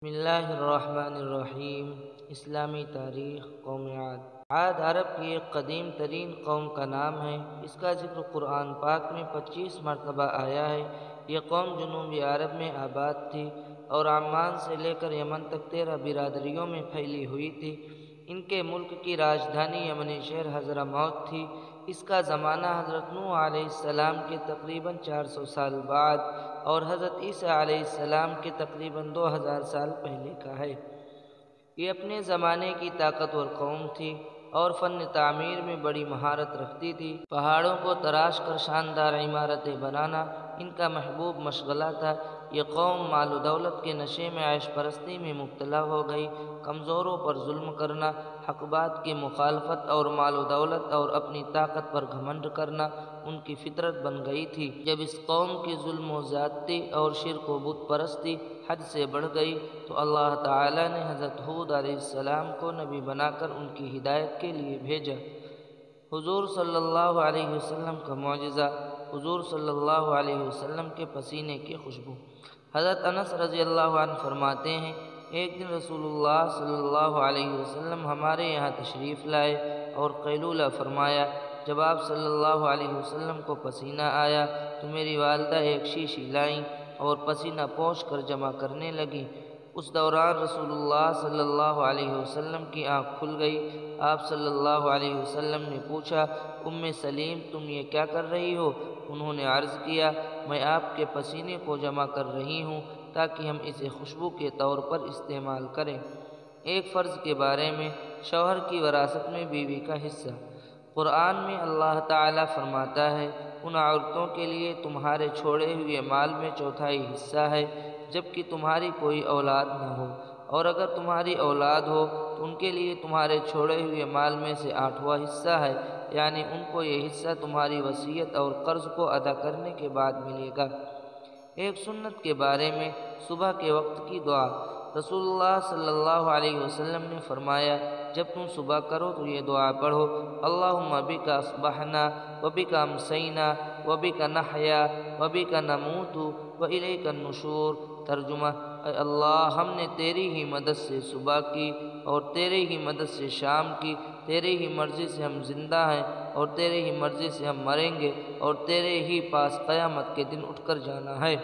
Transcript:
بسم اللہ الرحمن الرحیم۔ اسلامی تاریخ قوم عاد۔ عاد عرب کی ایک قدیم ترین قوم کا نام ہے۔ اس کا ذکر قرآن پاک میں 25 مرتبہ آیا ہے۔ یہ قوم جنوبی عرب میں آباد تھی اور عمان سے لے کر یمن تک 13 برادریوں میں پھیلی ہوئی تھی۔ ان کے ملک کی راجدھانی یمنی شہر حضرموت تھی۔ اس کا زمانہ حضرت نوح علیہ السلام کے تقریباً 400 سال بعد اور حضرت عیسیٰ علیہ السلام کے تقریباً 2000 سال پہلے کا ہے۔ یہ اپنے زمانے کی طاقتور قوم تھی اور فن تعمیر میں بڑی مہارت رکھتی تھی۔ پہاڑوں کو تراش کر شاندار عمارتیں بنانا ان کا محبوب مشغلہ تھا۔ یہ قوم مال و دولت کے نشے میں عیش پرستی میں مبتلا ہو گئی۔ کمزوروں پر ظلم کرنا، حق بات کی مخالفت اور مال و دولت اور اپنی طاقت پر گھمنڈ کرنا ان کی فطرت بن گئی تھی۔ جب اس قوم کی ظلم و زیادتی اور شرک و بت پرستی حد سے بڑھ گئی تو اللہ تعالی نے حضرت ہود علیہ السلام کو نبی بنا کر ان کی ہدایت کے لیے بھیجا۔ حضور صلی اللہ علیہ وسلم کا معجزہ، حضور صلی اللہ علیہ وسلم کے پسینے کی خوشبو۔ حضرت انس رضی اللہ عنہ فرماتے ہیں، ایک دن رسول اللہ صلی اللہ علیہ وسلم ہمارے یہاں تشریف لائے اور قیلولہ فرمایا۔ جب آپ صلی اللہ علیہ وسلم کو پسینہ آیا تو میری والدہ ایک شیشی لائیں اور پسینہ پوچھ کر جمع کرنے لگیں۔ اس دوران رسول اللہ صلی اللہ علیہ وسلم کی آنکھ کھل گئی۔ آپ صلی اللہ علیہ وسلم نے پوچھا، ام سلیم تم یہ کیا کر رہی ہو؟ انہوں نے عرض کیا، میں آپ کے پسینے کو جمع کر رہی ہوں تاکہ ہم اسے خوشبو کے طور پر استعمال کریں۔ ایک فرض کے بارے میں، شوہر کی وراثت میں بیوی کا حصہ۔ قرآن میں اللہ تعالیٰ فرماتا ہے، ان عورتوں کے لیے تمہارے چھوڑے ہوئے مال میں چوتھائی حصہ ہے جبکہ تمہاری کوئی اولاد نہ ہو، اور اگر تمہاری اولاد ہو تو ان کے لیے تمہارے چھوڑے ہوئے مال میں سے 8واں حصہ ہے، یعنی ان کو یہ حصہ تمہاری وصیت اور قرض کو ادا کرنے کے بعد ملے گا۔ ایک سنت کے بارے میں، صبح کے وقت کی دعا۔ رسول اللہ صلی اللہ علیہ وسلم نے فرمایا، جب تم صبح کرو تو یہ دعا پڑھو، اللہم بک اصبحنا وبک امسینا وبک نحیا وبک نموت والیک النشور۔ ترجمہ، اے اللہ ہم نے تیری ہی مدد سے صبح کی اور تیرے ہی مدد سے شام کی، تیرے ہی مرضی سے ہم زندہ ہیں اور تیرے ہی مرضی سے ہم مریں گے اور تیرے ہی پاس قیامت کے دن اٹھ کر جانا ہے۔